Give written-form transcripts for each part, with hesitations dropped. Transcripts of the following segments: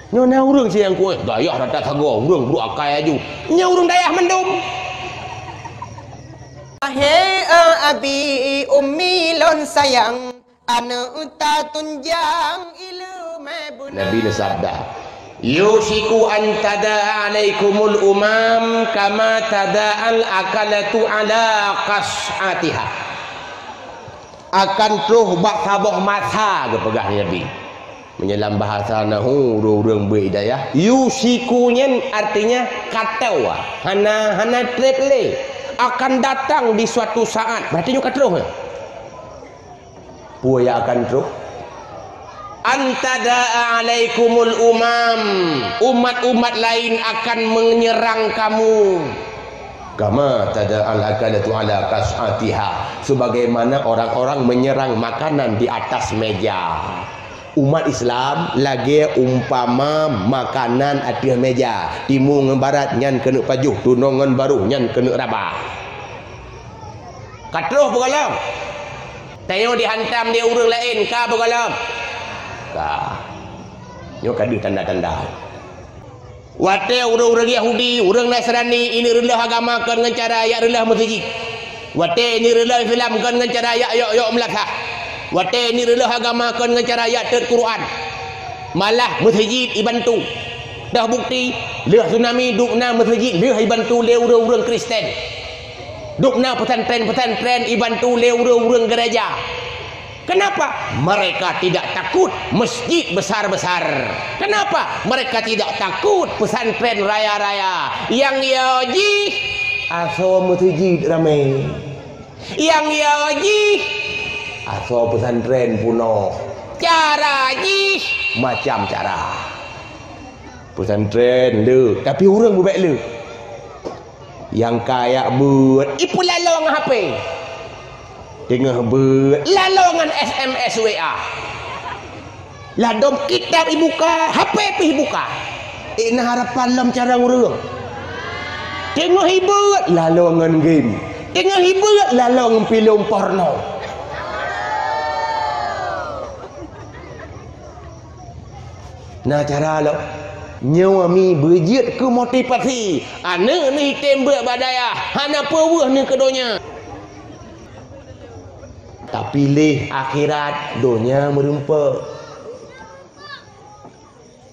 Nyo urang siang ku dayah rada sago urang bro akai aju. Nyo urang dayah mendum. Hei abi ummi lon sayang anu ta tunjang ilu mebuna. Nabi sabda, yushiku an tada alaikumul umam kama tada al akalatu ala qas'atiha. Akan terus bak sabah masa ke pegah Nabi. Menyelam bahasa nahu urang beridayah. Yushikunya artinya katau. Hana tretle akan datang di suatu saat. Berarti nyuka terus. Puaya akan terus. Antada alaikumul umam, umat-umat lain akan menyerang kamu. Kama tada al-akalatu ala kas'atiha, sebagaimana orang-orang menyerang makanan di atas meja. Umat Islam lagi umpama makanan atas meja, timur ngan barat nyan kena pajuh, tunong ngan baru nyan kena rabah. Katruh bergalam. Tengok dihantam dia urang lain ka bergalam. Nyo kada tanda-tanda. Wate urang-urang Yahudi, urang Nasrani ini rendah agama kan dengan cara ayat rendah masjid. Wate ini rendah Islam kan dengan cara ayat yok melakah. Wate ini rendah agama kan dengan cara ayat Quran. Malah masjid ibantu. Dah bukti leh tsunami dukna masjid leh ibantu le urang-urang Kristen. Dukna pesantren ibantu le urang-urang gereja. Kenapa? Mereka tidak takut masjid besar-besar. Kenapa? Mereka tidak takut pesantren raya-raya. Yang yaji aso masjid ramai. Yang yaji aso pesantren puno. Cara ji macam cara. Pesantren le, tapi orang bebek le. Yang kaya buat ipu lalong HP. Tengah ber lalongan SMS WA. Lah dom kitab ibuka, HP pi buka. Ina harapan lam cara urang. Tengah hibut lalongan game. Tengah hibut lalong film porno. Nah cara lo nyawa mi berjit ke motivasi. Ana ni tembak badaya. Hana pewah ni kedonya. Tapi leh akhirat dunia merumpa.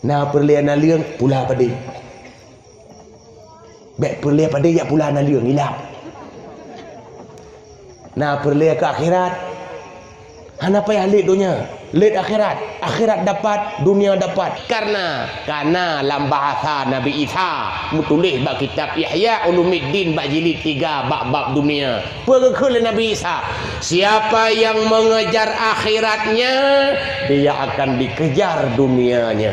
Nah perlian liang pula pada. Baik perlian pada ya pula liang hilap. Nah perlian ke akhirat. Hana payah leh dunia. Leh akhirat. Akhirat dapat, dunia dapat. Karena dalam bahasa Nabi Isa mutulih bab kitab Ihya Ulumuddin bab jilid 3 bab dunia. Perkele Nabi Isa, siapa yang mengejar akhiratnya, dia akan dikejar dunianya.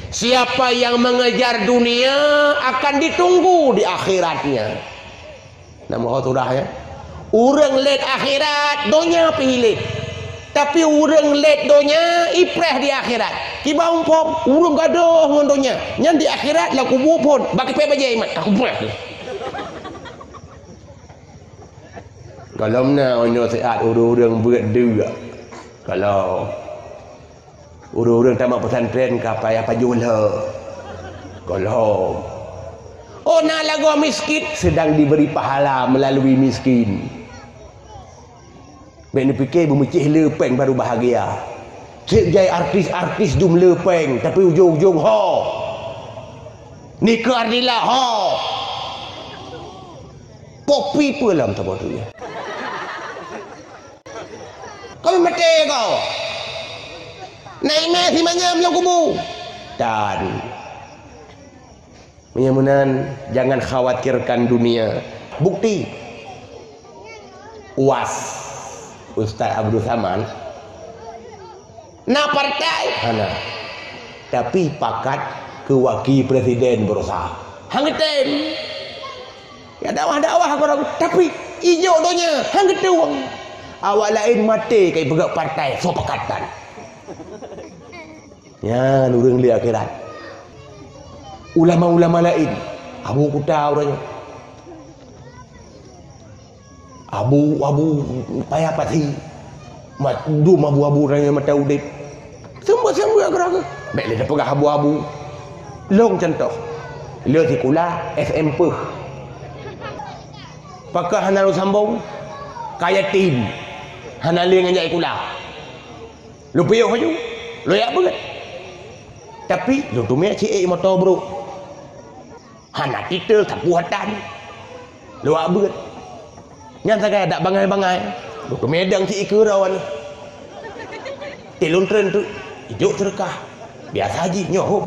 Siapa yang mengejar dunia akan ditunggu di akhiratnya. Nama sudah ya. Urang let akhirat, dunia pilih. Tapi urang let donya ipreh di akhirat. Kiba umpam urang gadoh ngon donya. Nyan di akhirat lah kubur pun bagi pe baje imat aku preh. Kalau na onyo sehat urang berat juga. Kalau urang tamat pesantren ka payah pajula. Kalau na lagu miskin sedang diberi pahala melalui miskin. Benda fikir bermecih lepeng baru bahagia. Cik jai artis-artis dum lepeng tapi ujung-ujung ho. Nikah adalah ho. Popi pula tak bodoh ya. Kau mati kau. Naik si manyam yang kubu. Dan mudah-mudahan jangan khawatirkan dunia. Bukti UAS Ustaz Abdul Saman na partai hana tapi pakat ke wakil presiden berusaha hangeten ya dakwah korang tapi ijo donya hangeten wang awak lain mati kai pegak partai so pakatan ya nurung li akhirat ulama-ulama lain abu kuta orangnya abu payah pati dum abu-abu raya mata udip semua agar-agar baik dia pegah abu-abu Long contoh. Leo sikula SMP. Pakah hana lu sambung kaya tim. Hana ling ngajak kula. Lu piyuh aju. Lu ya beget. Tapi lu tu mek cik motor bro. Hana titel tapuhatan. Lu ya beget. Nyan sakai dak bangai-bangai. Lu tu medang cik kerawan. Telun tren tu ijuk terkah. Biasa haji nyoh.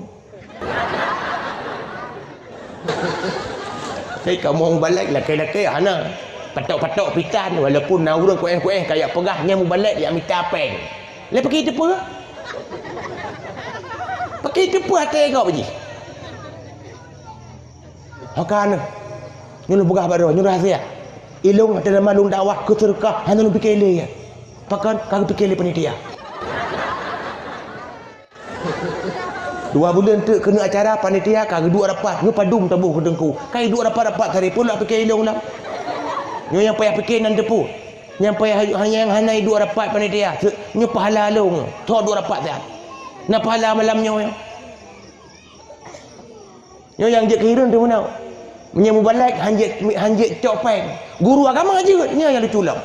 Saya kamu balik laki-laki hana patok-patok pitan walaupun naurang kueh-kueh kayak pegahnya mu balik dia ambil tapeng. Le pakai depa. Pakai depa hati kau pergi. Hakan. Nyulu pegah baru nyulu rahsia. Ilung ada nama lung dakwah ke terkah hana lu pikir le ya. Pakan kagak pikir le panitia. 2 bulan tu kena acara panitia kagak dua rapat nyu padum tabuh ke dengku kai dua rapat hari pun nak fikir ilung lah nyu yang payah fikir nan depu yang payah hanya yang hanai dua rapat panitia nyu pahala long tho dua rapat dah na pahala malam nyu yang je kehirun tu mana menyamu balik hanjit copeng guru agama je nya yang diculam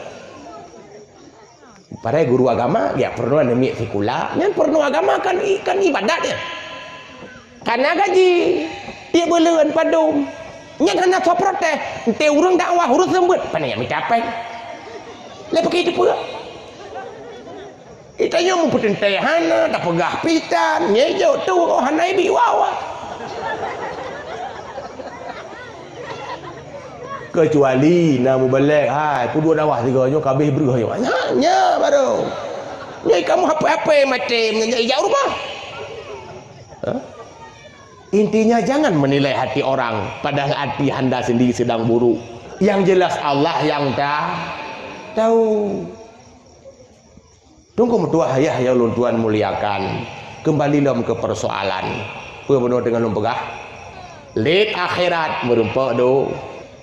padahal guru agama dia perlu nemik sekula yang perlu agama kan ibadat dia karena gaji dia beleun padum nyan hana so protes ente urang dakwah urus sembut pana yang mencapai le pakai depa itanya mu petente hana dak pegah pitan nyejo tu hana ibi wawa kecuali nak balik hai pudua dakwah tiga nyo kabeh berah yo nya baru nyai kamu apa-apa mati menjauh rumah intinya jangan menilai hati orang padahal hati anda sendiri sedang buruk yang jelas Allah yang tahu tunggu mertua ayah ya ulun tuan muliakan kembalilah ke persoalan penuh dengan lumpegah lid akhirat merumpak do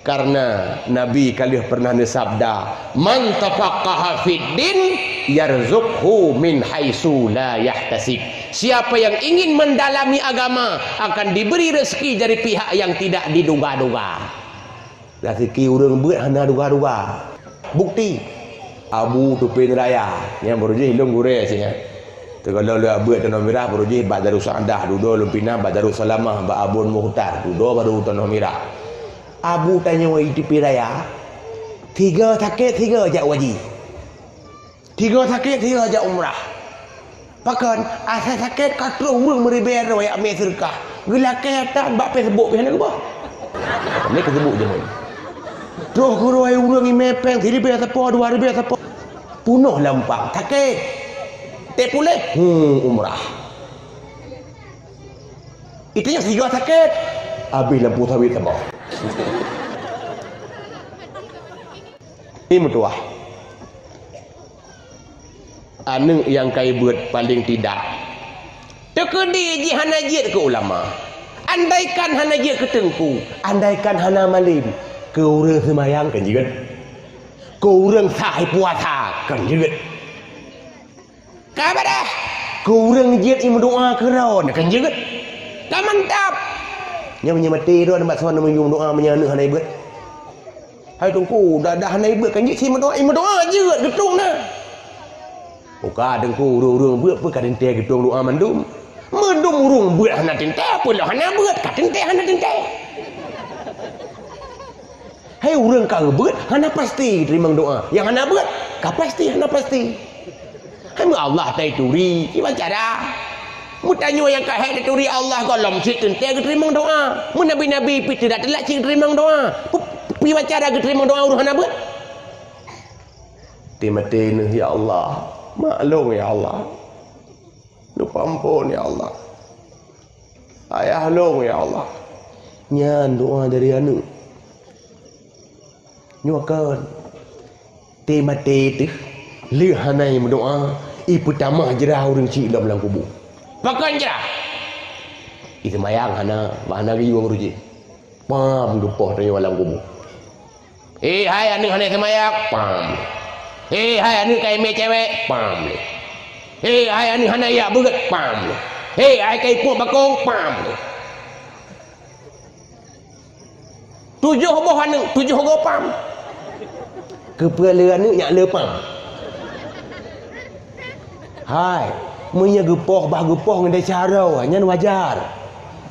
karena Nabi kali pernah bersabda man tafaqaha fid din yarzuqhu min haitsu la yahtasib siapa yang ingin mendalami agama akan diberi rezeki dari pihak yang tidak diduga-duga rezeki urang beut hana duga-duga bukti Abu Tupin Raya yang beruji hilung gure sini tu kalau lu beut tanah merah beruji Badarus Andah dudo lumpina Badarus Salamah ba Abun Muhtar dudo baru tanah merah Abu tanya wa Tupin Raya 3 sakit 3 ajak wajib 3 sakit 3 ajak umrah pakan asal sakit katro urang meriber wa ambil sedekah gelake atan bak Facebook pihana ke bah ni kesebut je mun doh guru ai urang imepeng 3 ribu siapa 2 ribu siapa punuh lampang sakit tak boleh umrah itu yang 3 sakit habis lampu sawit sama ini mutuah anu yang kai buat paling tidak tekedi ji hana jid ke ulama andaikan hana jid ke tengku andaikan hana malim ke urang semayang kan jeut ke urang sahai puasa kan jeut ka badah ke urang jid im doa ke raon kan jeut ka mantap nya menyemati do tempat sono menyum doa menyana hana ibet hai tungku dah hana ibet kan jid si doa jeut getung na Oka dengku urung beut pe kadente gedung doa mandum. Mandum urung beut hana tente pun lah hana beut kadente hana tente. Hai urang ka beut hana pasti terima doa. Yang hana beut ka pasti hana pasti. Hai mu Allah tai turi ki cara. Mu tanyo yang ka hai turi Allah golom sit tente terima doa. Mu nabi-nabi pi tidak telak cing terima doa. Pi cara terima doa urang hana beut. Timatin ya Allah. Maklum ya Allah. Lupa ampun ya Allah. Ayah long ya Allah. Nyan doa dari anu. Nyuakan. Temate tu. Lihanai berdoa. Ibu tamah jerah orang cik dalam kubur. Pakan jerah. Itu mayang hana. Bahana riwa meruji. Pam dupah dari dalam kubur. Hai anu hana semayak. Pam. Hai anu kai me cewek. Pam. Hai anu hana ya beget. Pam. Hai kai puak bakong. Pam. 7 boh anu 7 gopam kepala anu nyak lepam hai munya gepoh bah gepoh ngan cara nyan wajar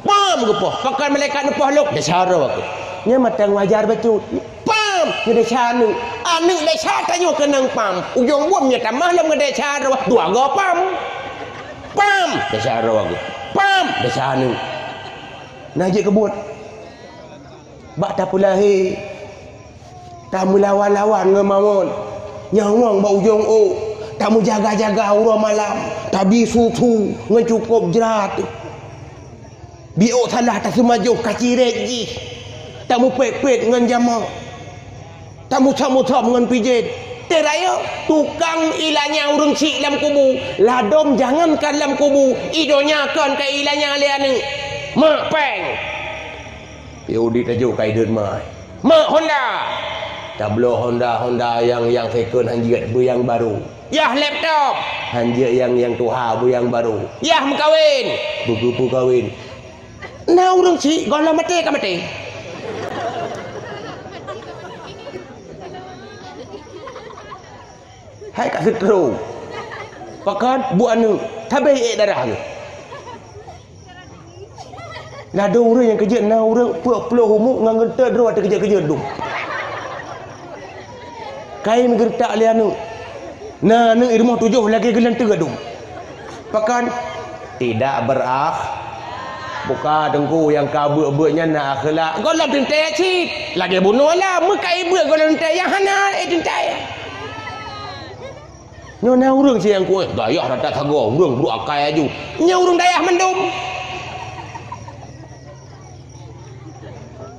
pam gepoh pakai malaikat nepoh luk dah cara aku nya matang wajar betul pam ngan cara anu dah cara tanyo kenang pam ujung buamnya tamah lam ngan cara 2 gopam pam dah cara aku pam dah cara najik kebut bak tak pulahi tamu lawan-lawan ngemamun nyawang bau ujung tamu jaga-jaga aura malam tabi sutu ngecukup jerat biok salah tak semajuh kacirek ji tamu pet-pet ngan jama tamu sam-sam ngan pijit teraya tukang ilanya urang cik dalam kubu ladom jangankan dalam kubu idonya kan ke ilanya liane mak peng Yudi tajuk kaidan mai mak Honda tablo Honda yang second hanjit bu yang baru yah laptop hanjit yang tuha bu yang baru yah mengkawin buku kawin nah urang cik gola mati ka mati hai kat setro pakan bu anu tabai darah ni dah ada orang yang kerja nah orang puak-puak humuk ngan gerta dro ada kerja-kerja dum kain gertak li anu nah anu rumah 7 lagi gelanteng dum pakan tidak buka dengku yang kabut-kabutnya nak akhlak golam tentai cik lagi bunuh lah mekai buat golam tentai yang hana tentai nona urang si yang kuat dayah rata sago urang buru akai aju nya urang dayah mendum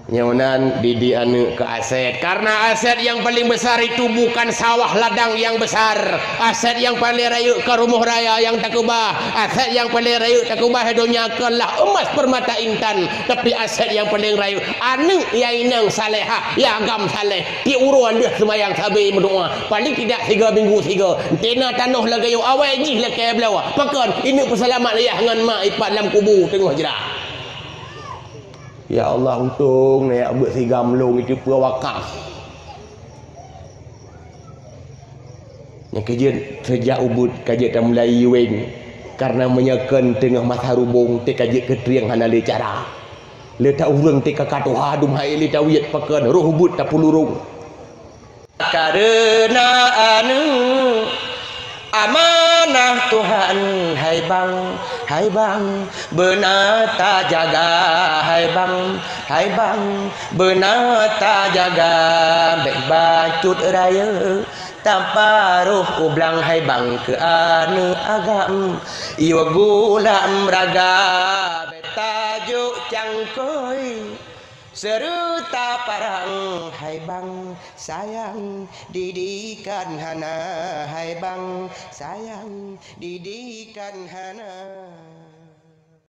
nyawanan didi anu ke aset karena aset yang paling besar itu bukan sawah ladang yang besar aset yang paling rayu ke rumah raya yang tak ubah aset yang paling rayu tak ubah dunia kelah emas permata intan tapi aset yang paling rayu anu yainang salehah ya agam saleh ti uruan dia semayang sabi berdoa paling tidak 3 minggu 3 tena tanuh lagi yo awai jih la ke belawa pakan ini peselamat ayah ngan mak ipat dalam kubu tengah jerah. Ya Allah untung ni buat sigam long itu pura wakaf. Yang kajian sejak ubud kajian tak mulai yueng karena menyekan tengah masa rubung te kajian ketriang hana le cara. Le tak urang te kakatuha dum hai le tawiyat pakan roh ubud tak pulurung. Karena anu amanah Tuhan hai bang benata jaga hai bang benata jaga baik bacut raya tanpa roh ublang hai bang ke anu agam iwa gulam raga betajuk cangkoi serta parang hai bang sayang didikan hana hai bang sayang didikan hana